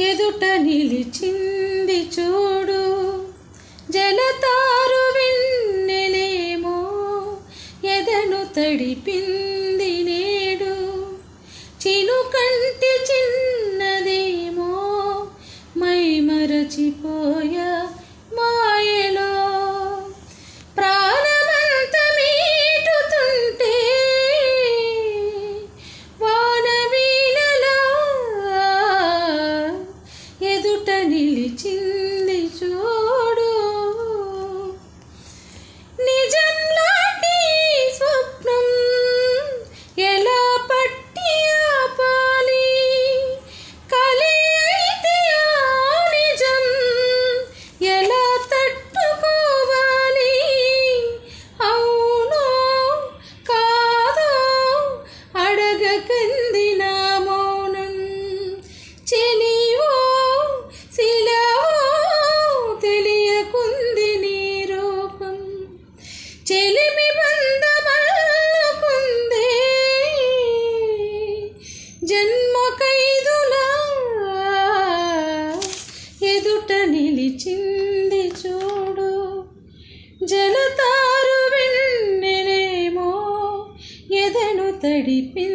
ఎదుట నిలిచింది చూడు జలతారు వెన్నెలేమో ఎదను తడిపింది నేడు చినుకంటి చిన్నదేమో మై మరచిపోయా మాయలో ప్రాణమంత మీటుతుంటే వానవీనలా ఎదుట నిలిచింది చూడు నిజం లాంటి స్వప్నం ఎలా పట్టి ఆపాలి కలి అయితే ఆ నిజం ఎలా తట్టుకోవాలి అవునో కాదో అడగకంది నా మౌనం చెలివో శిలవో తెలియకుంది నీ రూపం చెలిమి బంధమల్లుకుందే జన్మ ఖైదులా ఎదుట నిలిచింది చూడు జలతారు వెన్నెలేమో ఎదను తడిపింది